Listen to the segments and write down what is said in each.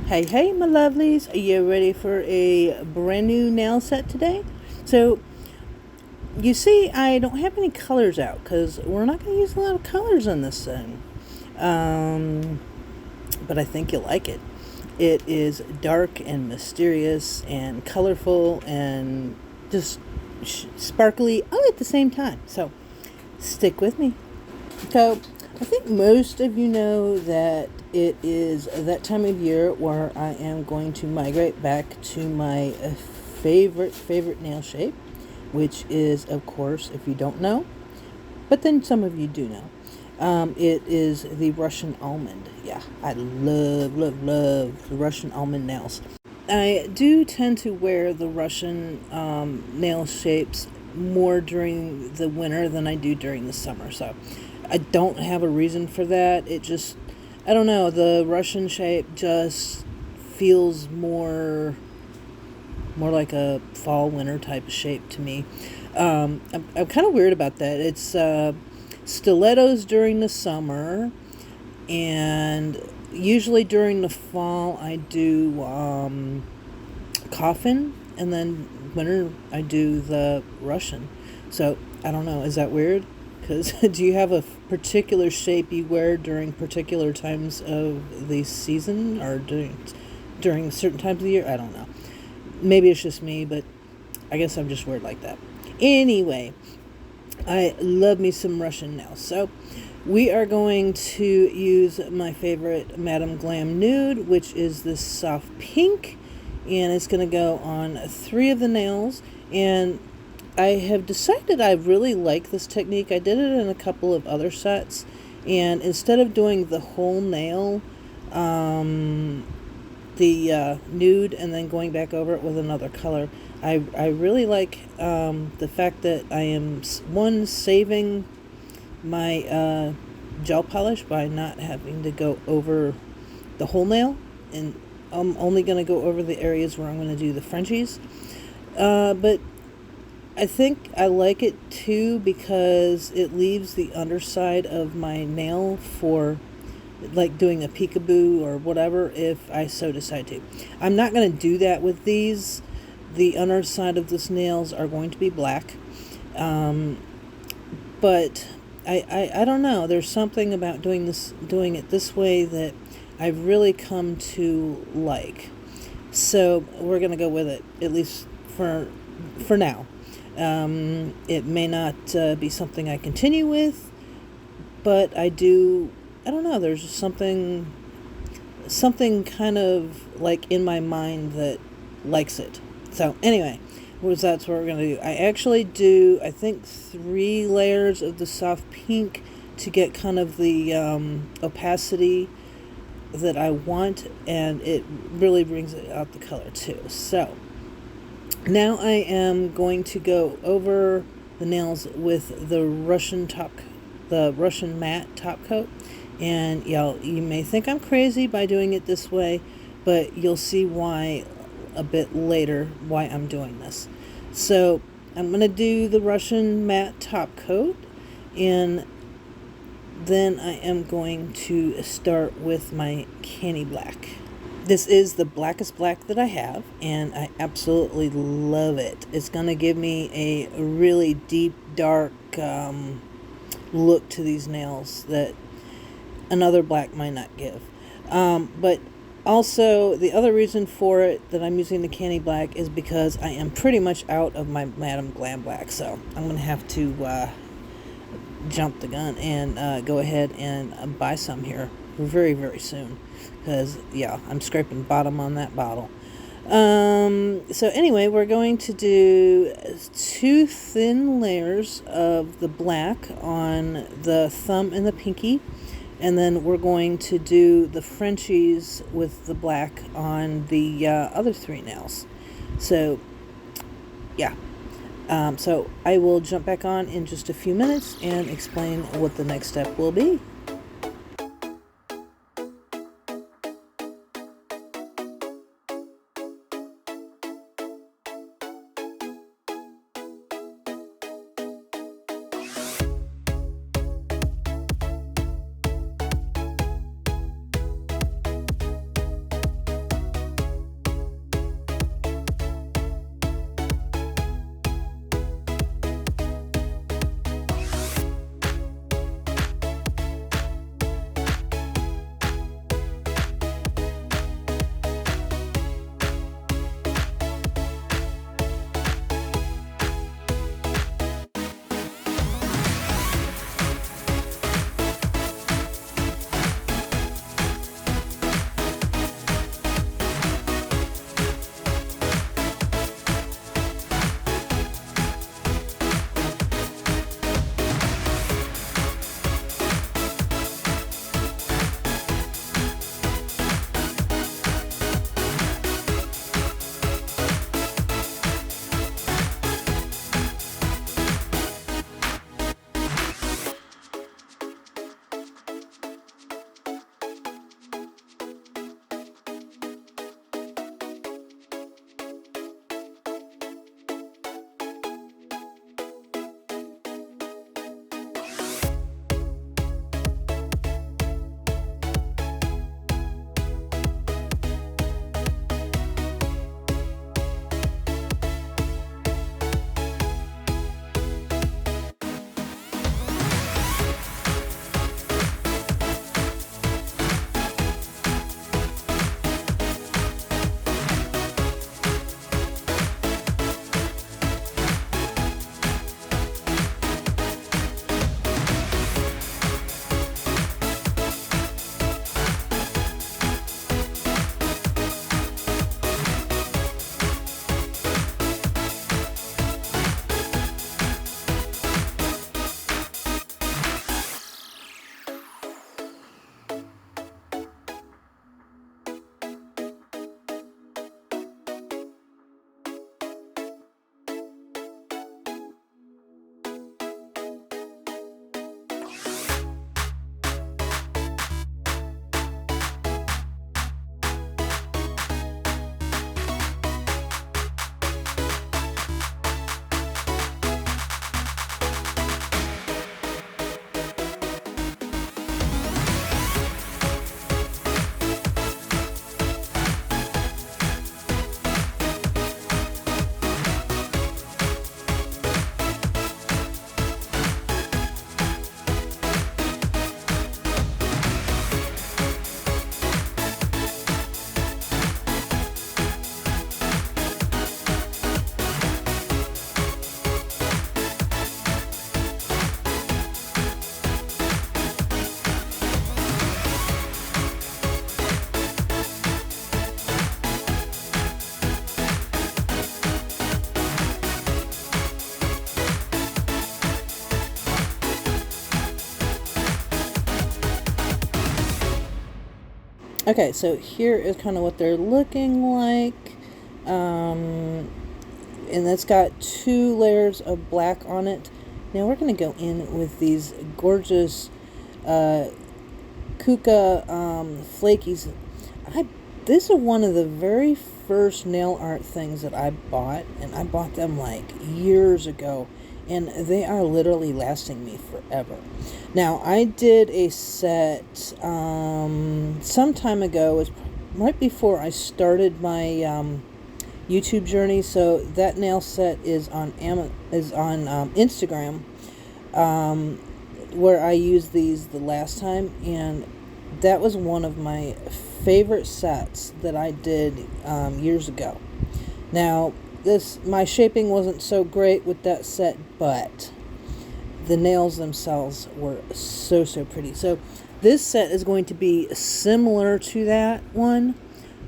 Hey, hey, my lovelies. Are you ready for a brand new nail set today? So, you see, I don't have any colors out because we're not going to use a lot of colors on this thing. Um, but I think you'll like it. It is dark and mysterious and colorful and just sparkly all at the same time. So, stick with me. So, I think most of you know that it is that time of year where I am going to migrate back to my favorite nail shape, which is, of course, if you don't know, but then some of you do know, it is the Russian almond. Yeah, I love the Russian almond nails. I do tend to wear the Russian nail shapes more during the winter than I do during the summer. So I don't have a reason for that. It just, I don't know, the Russian shape just feels more like a fall winter type of shape to me. I'm kind of weird about that. It's stilettos during the summer, and usually during the fall I do coffin, and then winter I do the Russian. So I don't know, is that weird? Because do you have a particular shape you wear during particular times of the season, or during certain times of the year? I don't know. Maybe it's just me, but I guess I'm just weird like that. Anyway, I love me some Russian nails. So we are going to use my favorite Madame Glam Nude, which is this soft pink, and it's going to go on 3 of the nails. And I have decided I really like this technique. I did it in a couple of other sets, and instead of doing the whole nail, the nude, and then going back over it with another color, I really like the fact that I am, one, saving my gel polish by not having to go over the whole nail, and I'm only going to go over the areas where I'm going to do the Frenchies. But I think I like it too because it leaves the underside of my nail for like doing a peekaboo or whatever if I so decide to. I'm not going to do that with these. The underside of the nails are going to be black. But I don't know. There's something about doing it this way that I've really come to like. So we're going to go with it, at least for now. It may not be something I continue with, but I don't know, there's just something kind of like in my mind that likes it. So anyway, that's what we're going to do. I actually do, I think, 3 layers of the soft pink to get kind of the opacity that I want, and it really brings it out the color too. So now I am going to go over the nails with the Russian matte top coat. And you may think I'm crazy by doing it this way, but you'll see why a bit later, why I'm doing this. So I'm going to do the Russian matte top coat, and then I am going to start with my candy black. This is the blackest black that I have, and I absolutely love it. It's going to give me a really deep, dark look to these nails that another black might not give. But also, the other reason for it that I'm using the candy black is because I am pretty much out of my Madame Glam black, so I'm going to have to jump the gun and go ahead and buy some here very, very soon. Because, I'm scraping bottom on that bottle. So anyway, we're going to do 2 thin layers of the black on the thumb and the pinky. And then we're going to do the Frenchies with the black on the other 3 nails. So, so I will jump back on in just a few minutes and explain what the next step will be. Okay, so here is kind of what they're looking like. And it's got 2 layers of black on it. Now we're going to go in with these gorgeous Kuka flakies. This is one of the very first nail art things that I bought, and I bought them like years ago, and they are literally lasting me forever. Now, I did a set some time ago. It was right before I started my YouTube journey. So that nail set is on Instagram, where I used these the last time, and that was one of my favorite sets that I did years ago. Now, my shaping wasn't so great with that set, but the nails themselves were so pretty. So this set is going to be similar to that one,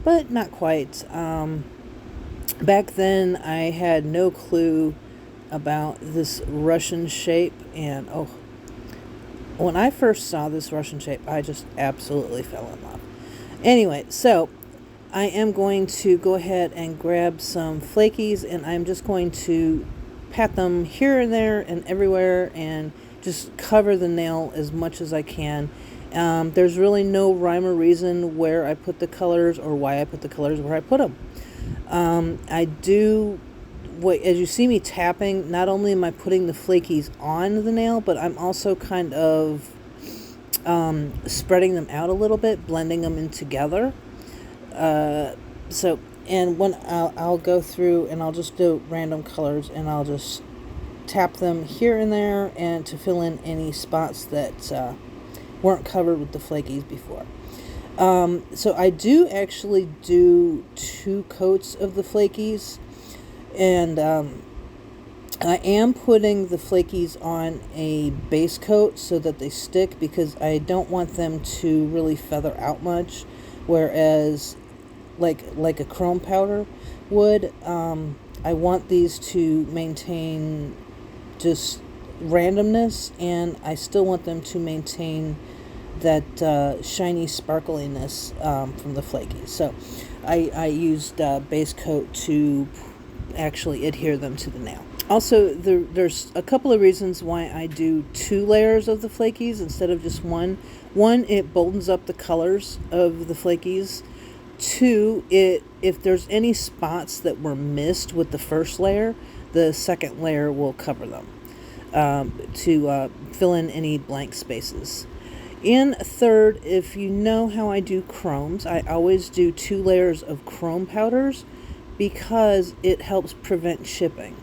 but not quite. Back then, I had no clue about this Russian shape, and when I first saw this Russian shape, I just absolutely fell in love. Anyway, so I am going to go ahead and grab some flakies, and I'm just going to pat them here and there and everywhere and just cover the nail as much as I can. There's really no rhyme or reason where I put the colors or why I put the colors where I put them. As you see me tapping, not only am I putting the flakies on the nail, but I'm also kind of spreading them out a little bit, blending them in together. And when I'll go through and I'll just do random colors, and I'll just tap them here and there and to fill in any spots that weren't covered with the flakies before. So I do actually do 2 coats of the flakies, and I am putting the flakies on a base coat so that they stick, because I don't want them to really feather out much, whereas like a chrome powder would, I want these to maintain just randomness, and I still want them to maintain that shiny sparkliness from the flakies. So I used base coat to actually adhere them to the nail. Also, there's a couple of reasons why I do 2 layers of the flakies instead of just one. One, it boldens up the colors of the flakies. 2, if there's any spots that were missed with the first layer, the second layer will cover them to fill in any blank spaces. And 3rd, if you know how I do chromes, I always do 2 layers of chrome powders, because it helps prevent chipping.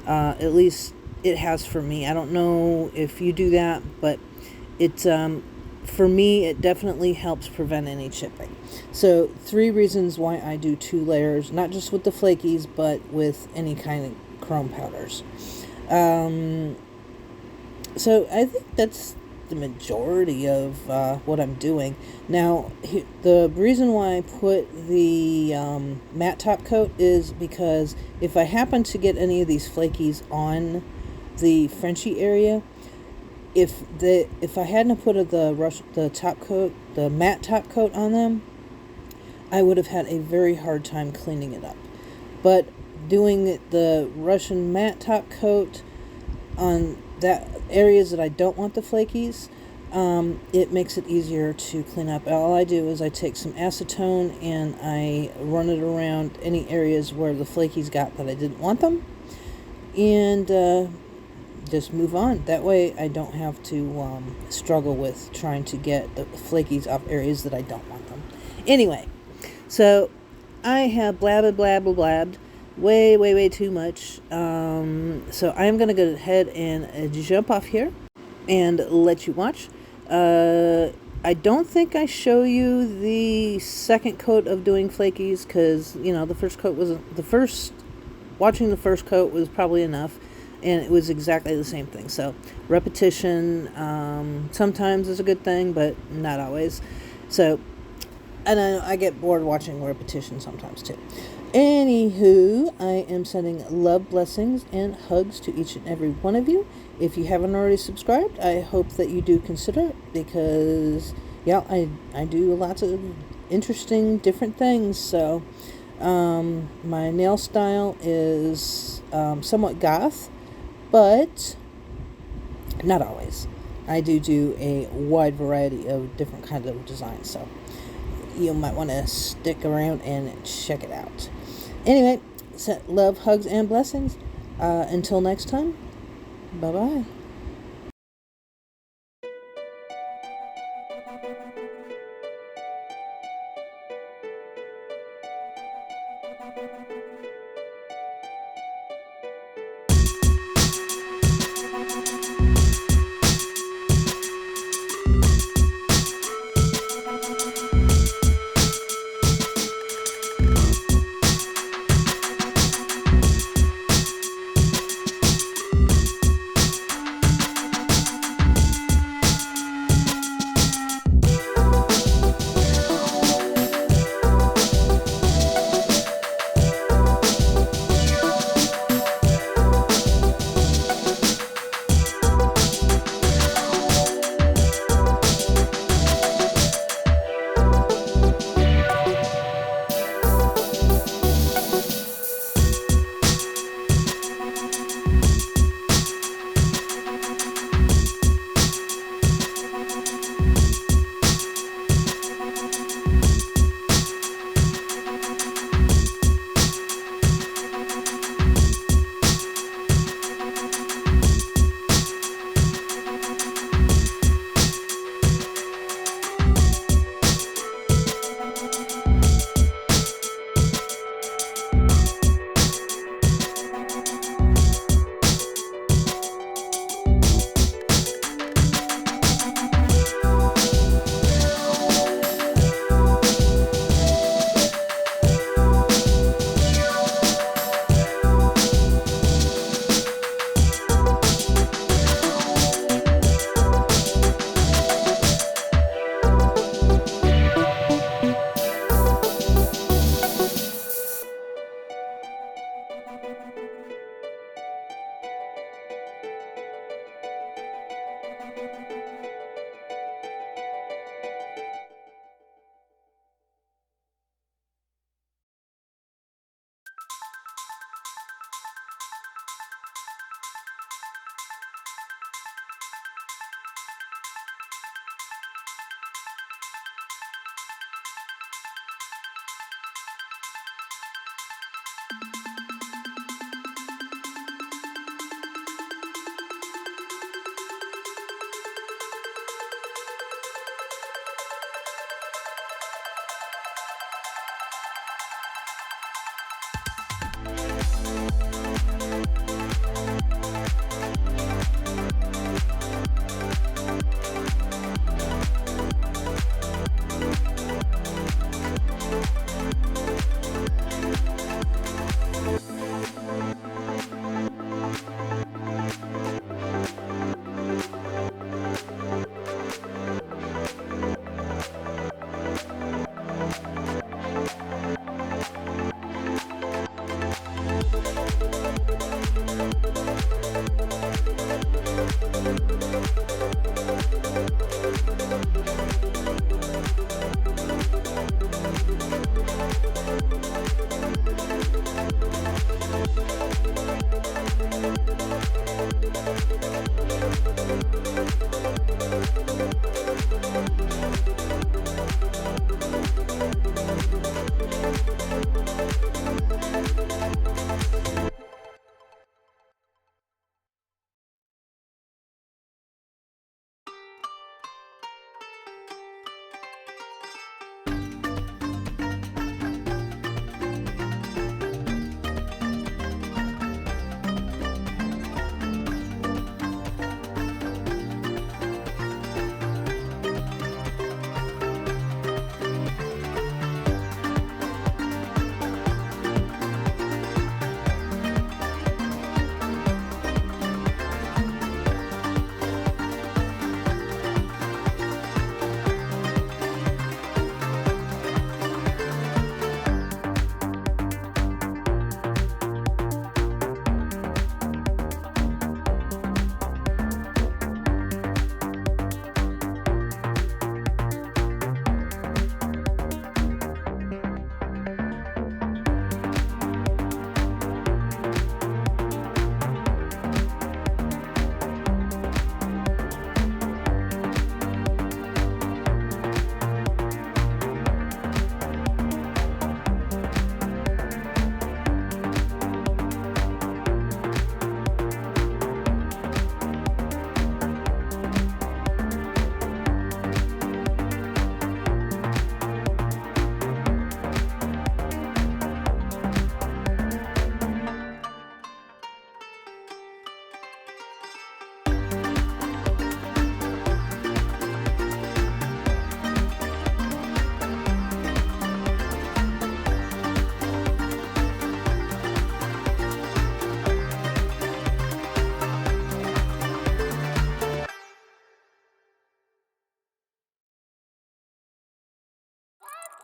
At least it has for me. I don't know if you do that, but for me, it definitely helps prevent any chipping. So 3 reasons why I do 2 layers, not just with the flakies, but with any kind of chrome powders. So I think that's the majority of what I'm doing. Now, the reason why I put the matte top coat is because if I happen to get any of these flakies on the Frenchy area, if I hadn't put the top coat, the matte top coat on them, I would have had a very hard time cleaning it up. But doing the Russian matte top coat on that areas that I don't want the flakies, it makes it easier to clean up. All I do is I take some acetone and I run it around any areas where the flakies got that I didn't want them, and just move on. That way I don't have to struggle with trying to get the flakies off areas that I don't want them. Anyway, so I have blabbed way too much. So I'm going to go ahead and jump off here and let you watch. I don't think I show you the second coat of doing flakies, because, the first coat watching the first coat was probably enough, and it was exactly the same thing. So repetition sometimes is a good thing, but not always. So, and I get bored watching repetition sometimes too. Anywho, I am sending love, blessings, and hugs to each and every one of you. If you haven't already subscribed, I hope that you do consider it, because, I do lots of interesting, different things. So my nail style is somewhat goth, but not always. I do a wide variety of different kinds of designs, so you might want to stick around and check it out. Anyway, so love, hugs, and blessings. Until next time, bye-bye.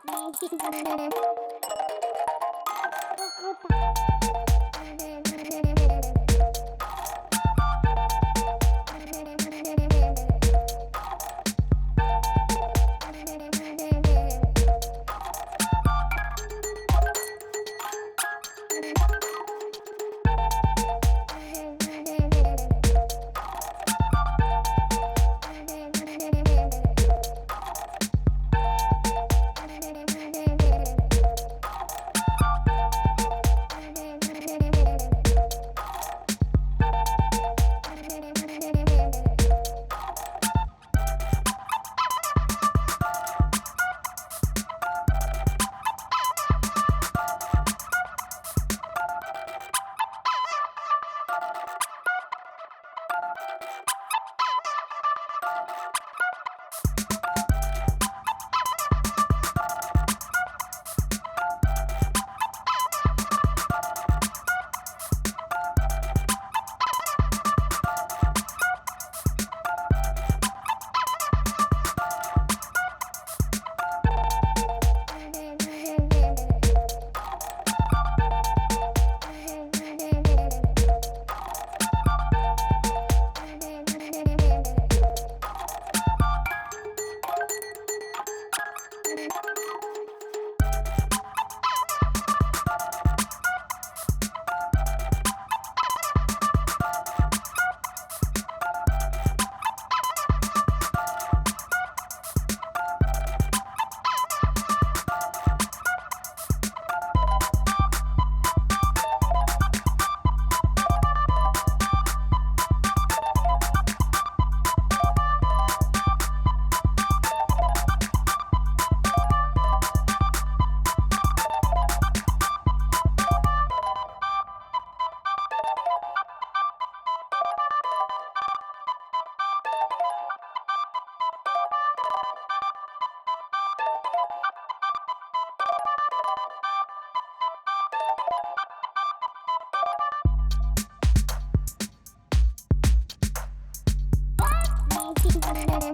Thank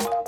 you.